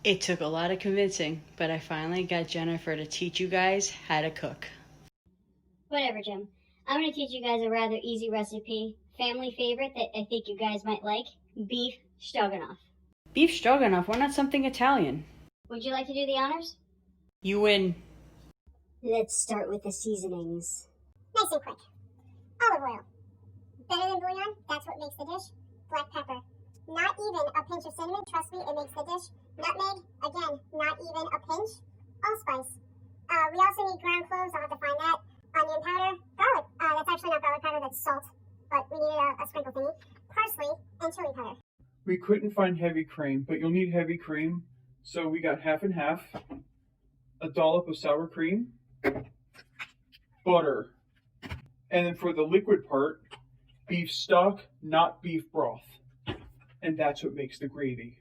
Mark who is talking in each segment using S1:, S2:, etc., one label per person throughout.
S1: It took a lot of convincing, but I finally got Jennifer to teach you guys how to cook.
S2: Whatever, Jim. I'm going to teach you guys a rather easy recipe, family favorite that I think you guys might like, beef stroganoff.
S1: Beef stroganoff, why not something Italian?
S2: Would you like to do the honors?
S1: You win.
S2: Let's start with the seasonings.
S3: Nice and quick. Olive oil. Better than bouillon, that's what makes the dish. Black pepper. Not even a pinch of cinnamon, trust me, it makes the dish. Nutmeg, again, not even a pinch. Allspice. We also need ground cloves, I'll have to find that. Onion powder. Garlic. That's actually not garlic powder, that's salt. But we needed a sprinkle thingy. Parsley and chili powder.
S4: We couldn't find heavy cream, but you'll need heavy cream. So we got half and half. A dollop of sour cream. Butter. And then for the liquid part, beef stock, not beef broth. And that's what makes the gravy.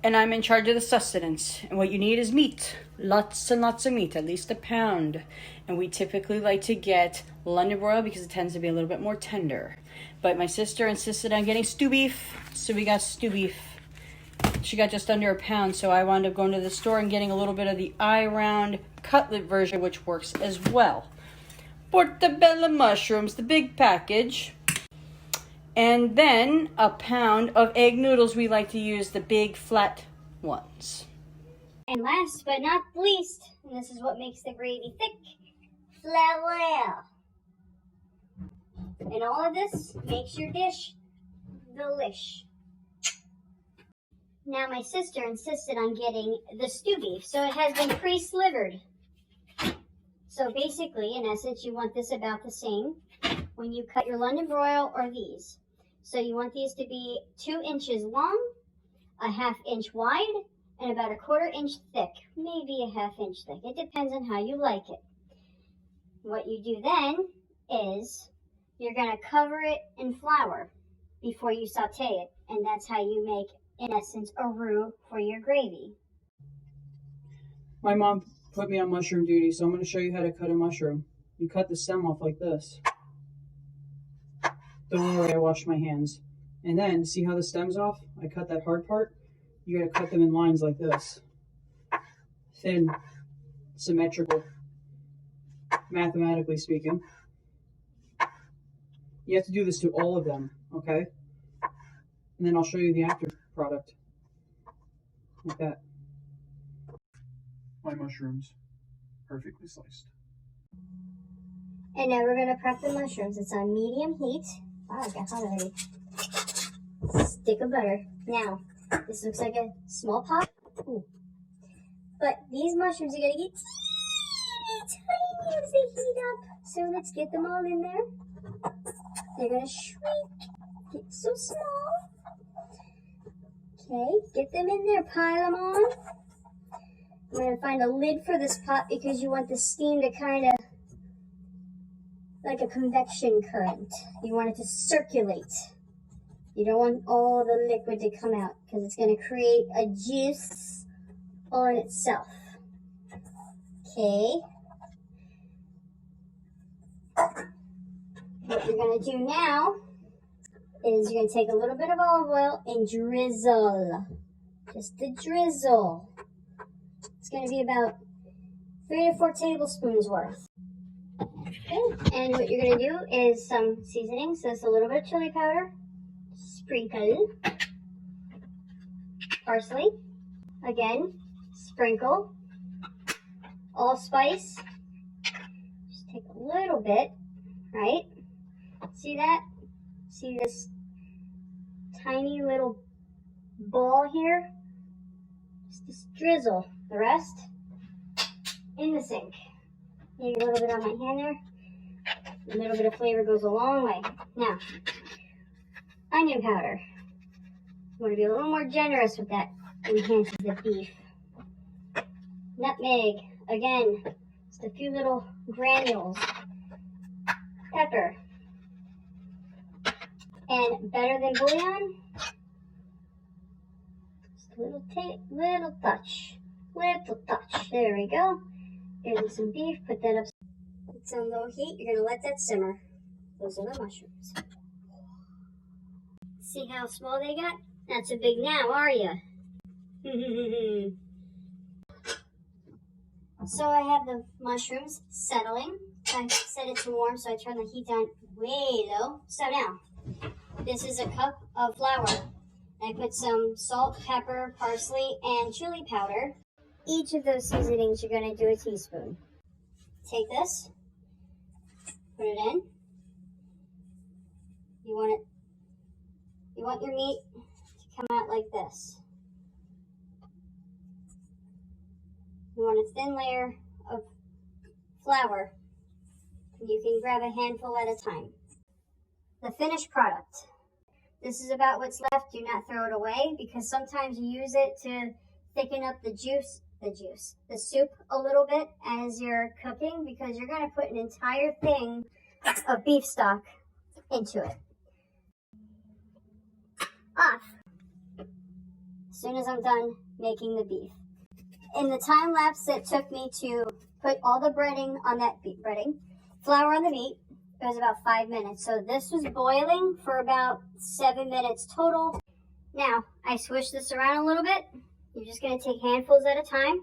S1: And I'm in charge of the sustenance. And what you need is meat. Lots and lots of meat, at least a pound. And we typically like to get London broil because it tends to be a little bit more tender. But my sister insisted on getting stew beef, so we got stew beef. She got just under a pound, so I wound up going to the store and getting a little bit of the eye-round cutlet version, which works as well. Portobello mushrooms, the big package. And then a pound of egg noodles. We like to use the big flat ones.
S2: And last but not least, and this is what makes the gravy thick, flour. And all of this makes your dish delish. Now my sister insisted on getting the stew beef, so it has been pre-slivered. So basically, in essence, you want this about the same when you cut your London broil or these. So you want these to be 2 inches long, a 1/2 inch wide, and about a 1/4 inch thick, maybe a 1/2 inch thick. It depends on how you like it. What you do then is you're going to cover it in flour before you saute it, and that's how you make, in essence, a roux for your gravy.
S1: My mom put me on mushroom duty, so I'm going to show you how to cut a mushroom. You cut the stem off like this. Don't worry, I washed my hands. And then, see how the stem's off? I cut that hard part. You got to cut them in lines like this. Thin, symmetrical, mathematically speaking. You have to do this to all of them, okay? And then I'll show you the after product. Like that.
S4: My mushrooms, perfectly sliced.
S2: And now we're going to prep the mushrooms. It's on medium heat. Wow, it got hot already. Stick of butter. Now, this looks like a small pot. Ooh. But these mushrooms are going to get tiny as they heat up. So let's get them all in there. They're going to shrink. Get so small. Okay, get them in there. Pile them on. I'm going to find a lid for this pot because you want the steam to kind of, like a convection current. You want it to circulate. You don't want all the liquid to come out because it's going to create a juice on itself. Okay. What you're going to do now is you're going to take a little bit of olive oil and drizzle. Just a drizzle. It's going to be about 3 to 4 tablespoons worth. Okay. And what you're going to do is some seasoning. So it's a little bit of chili powder. Sprinkle. Parsley. Again, sprinkle. Allspice. Just take a little bit, right? See that? See this tiny little ball here? Just drizzle. The rest in the sink. Maybe a little bit on my hand there. A little bit of flavor goes a long way. Now, onion powder. You want to be a little more generous with that. Enhances the beef. Nutmeg. Again, just a few little granules. Pepper. And better than bouillon, just a little touch. Little touch. There we go. Here's some beef. Put that up. It's on low heat. You're going to let that simmer. Those are the mushrooms. See how small they got? Not so big now, are you? So I have the mushrooms settling. I set it to warm, so I turn the heat down way low. So now, this is a cup of flour. I put some salt, pepper, parsley, and chili powder. Each of those seasonings you're going to do a teaspoon. Take this, put it in. You want your meat to come out like this. You want a thin layer of flour. You can grab a handful at a time. The finished product. This is about what's left. Do not throw it away because sometimes you use it to thicken up the soup a little bit as you're cooking because you're going to put an entire thing of beef stock into it. Off. As soon as I'm done making the beef. In the time lapse it took me to put all the breading on that flour on the meat, it was about 5 minutes. So this was boiling for about 7 minutes total. Now, I swish this around a little bit. You're just going to take handfuls at a time.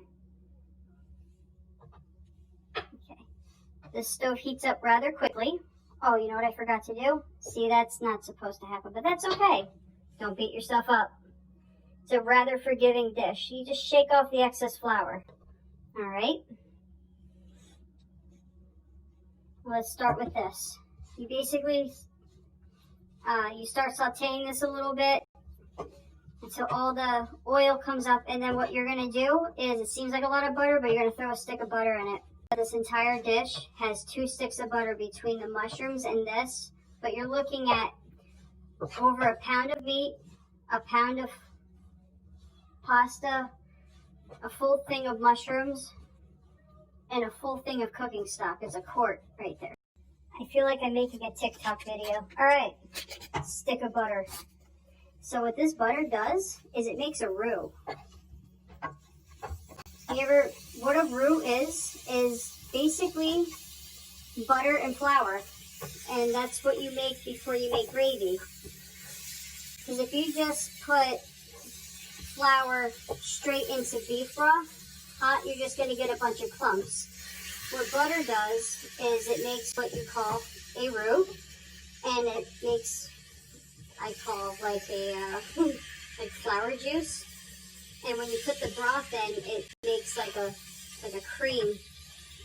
S2: Okay. The stove heats up rather quickly. Oh, you know what I forgot to do? See, that's not supposed to happen, but that's okay. Don't beat yourself up. It's a rather forgiving dish. You just shake off the excess flour. All right. Let's start with this. You basically, you start sauteing this a little bit until all the oil comes up, and then what you're gonna do is, it seems like a lot of butter, but you're gonna throw a stick of butter in it. This entire dish has 2 sticks of butter between the mushrooms and this, but you're looking at over a pound of meat, a pound of pasta, a full thing of mushrooms, and a full thing of cooking stock. It's a quart right there. I feel like I'm making a TikTok video. All right, stick of butter. So what this butter does is it makes a roux. What a roux is basically butter and flour. And that's what you make before you make gravy. Because if you just put flour straight into beef broth, hot, you're just going to get a bunch of clumps. What butter does is it makes what you call a roux, and it makes, I call like a like flour juice. And when you put the broth in, it makes like a cream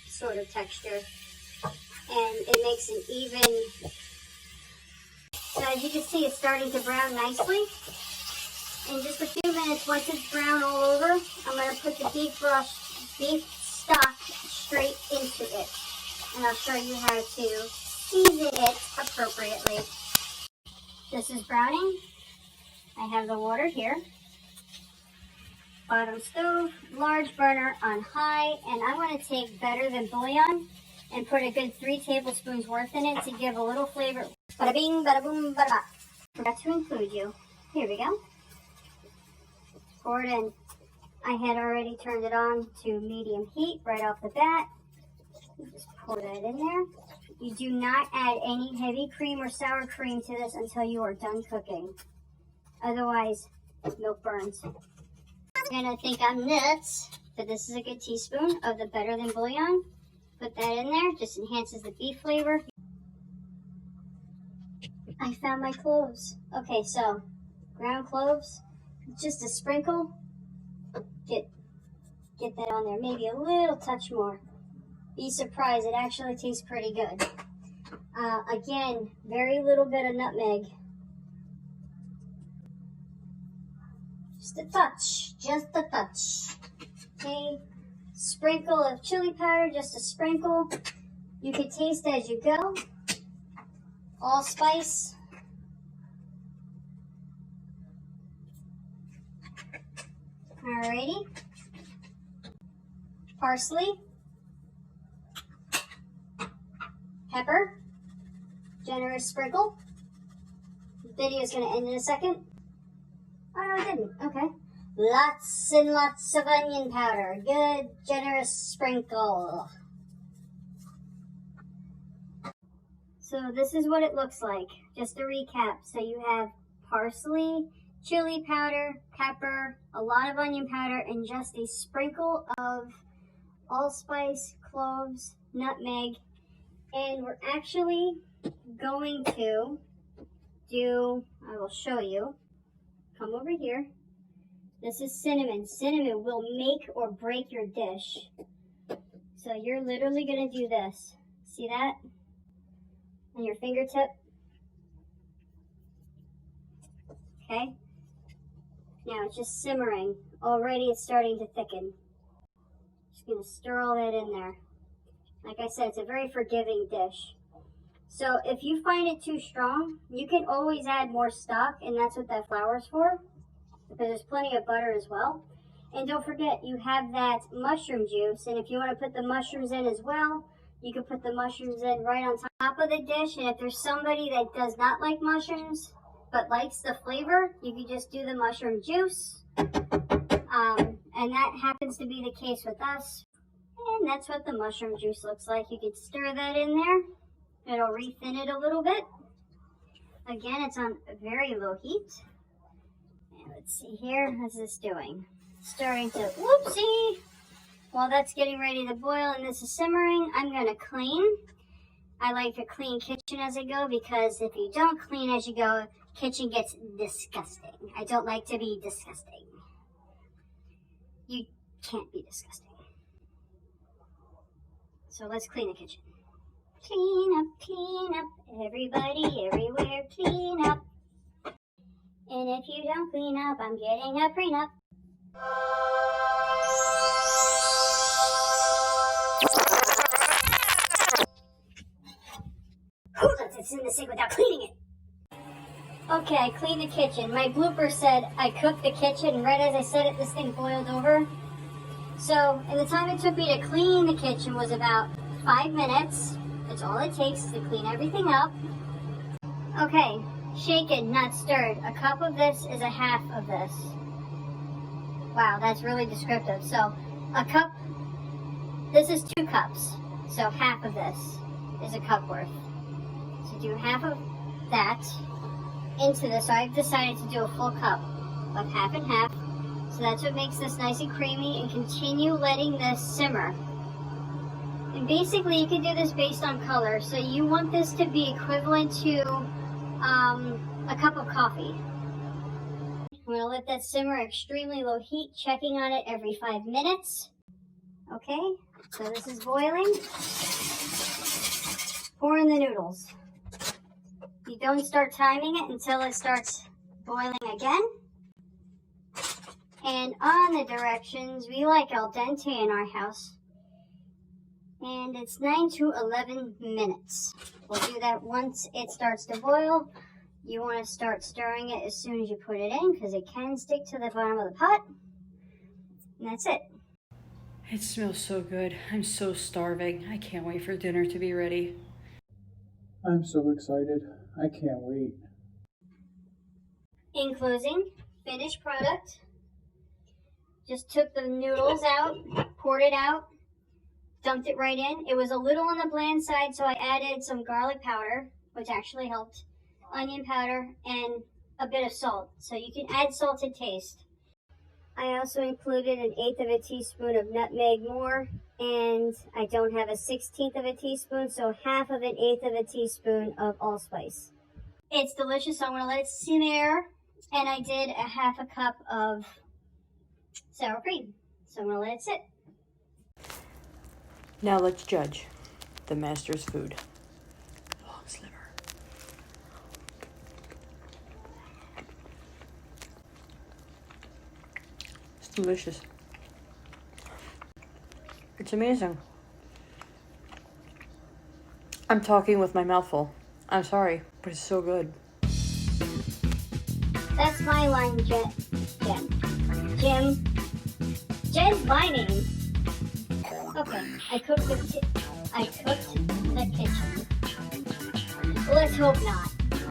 S2: sort of texture, and it makes an even. So as you can see, it's starting to brown nicely. In just a few minutes, once it's brown all over, I'm going to put the beef stock straight into it. And I'll show you how to season it appropriately. This is browning. I have the water here. Bottom stove, large burner on high, and I want to take better than bouillon and put a good 3 tablespoons worth in it to give a little flavor. Bada bing, bada boom, bada ba. Forgot to include you. Here we go. Pour it in. I had already turned it on to medium heat right off the bat. Just pour that in there. You do not add any heavy cream or sour cream to this until you are done cooking. Otherwise, milk burns. You're gonna think I'm nuts, but this is a good teaspoon of the better than bouillon. Put that in there, just enhances the beef flavor. I found my cloves. Okay, so ground cloves, just a sprinkle. Get that on there, maybe a little touch more. Be surprised, it actually tastes pretty good. Again, very little bit of nutmeg. Just a touch. Okay, sprinkle of chili powder, just a sprinkle. You can taste as you go. Allspice. Alrighty. Parsley. Pepper. Generous sprinkle. The video is going to end in a second. Oh, no, it didn't. Okay. Lots and lots of onion powder. Good, generous sprinkle. So this is what it looks like. Just to recap. So you have parsley, chili powder, pepper, a lot of onion powder, and just a sprinkle of allspice, cloves, nutmeg. And we're actually going to do, I will show you. Come over here. This is cinnamon. Cinnamon will make or break your dish. So you're literally going to do this. See that? On your fingertip. Okay. Now it's just simmering. Already it's starting to thicken. Just going to stir all that in there. Like I said, it's a very forgiving dish. So if you find it too strong, you can always add more stock, and that's what that flour is for. Because there's plenty of butter as well. And don't forget, you have that mushroom juice, and if you want to put the mushrooms in as well, you can put the mushrooms in right on top of the dish. And if there's somebody that does not like mushrooms, but likes the flavor, you can just do the mushroom juice. And that happens to be the case with us. And that's what the mushroom juice looks like. You can stir that in there. It'll re-thin it a little bit. Again, it's on very low heat. And let's see here, how's this doing? Starting to, whoopsie! While that's getting ready to boil and this is simmering, I'm gonna clean. I like to clean kitchen as I go, because if you don't clean as you go, kitchen gets disgusting. I don't like to be disgusting. You can't be disgusting. So let's clean the kitchen. Clean up, everybody, everywhere, clean up. And if you don't clean up, I'm getting a prenup. Who lets this in the sink without cleaning it? Okay, I cleaned the kitchen. My blooper said I cooked the kitchen, and right as I said it, this thing boiled over. So, and the time it took me to clean the kitchen was about 5 minutes. That's all it takes to clean everything up. Okay, shaken, not stirred. A cup of this is a half of this. Wow, that's really descriptive. So, a cup, this is 2 cups. So half of this is a cup worth. So do half of that into this. So I've decided to do a full cup of half and half. So that's what makes this nice and creamy, and continue letting this simmer. And basically you can do this based on color. So you want this to be equivalent to a cup of coffee. I'm going to let that simmer at extremely low heat, checking on it every 5 minutes. Okay, so this is boiling. Pour in the noodles. You don't start timing it until it starts boiling again. And on the directions, we like al dente in our house. And it's 9 to 11 minutes. We'll do that once it starts to boil. You want to start stirring it as soon as you put it in, because it can stick to the bottom of the pot. And that's it.
S1: It smells so good. I'm so starving. I can't wait for dinner to be ready.
S4: I'm so excited. I can't wait.
S2: In closing, finished product. Just took the noodles out, poured it out, dumped it right in. It was a little on the bland side, so I added some garlic powder, which actually helped, onion powder, and a bit of salt. So you can add salt to taste. I also included 1/8 of a teaspoon of nutmeg more, and I don't have a 1/16 of a teaspoon, so 1/2 of 1/8 of a teaspoon of allspice. It's delicious, so I'm going to let it simmer, and I did a 1/2 cup of sour cream, so I'm going to let it sit.
S1: Now let's judge the master's food. Long sliver. It's delicious. It's amazing. I'm talking with my mouth full. I'm sorry, but it's so good.
S2: That's my line, Jim. Jen's my name. Okay, I cooked the kitchen. Let's hope not.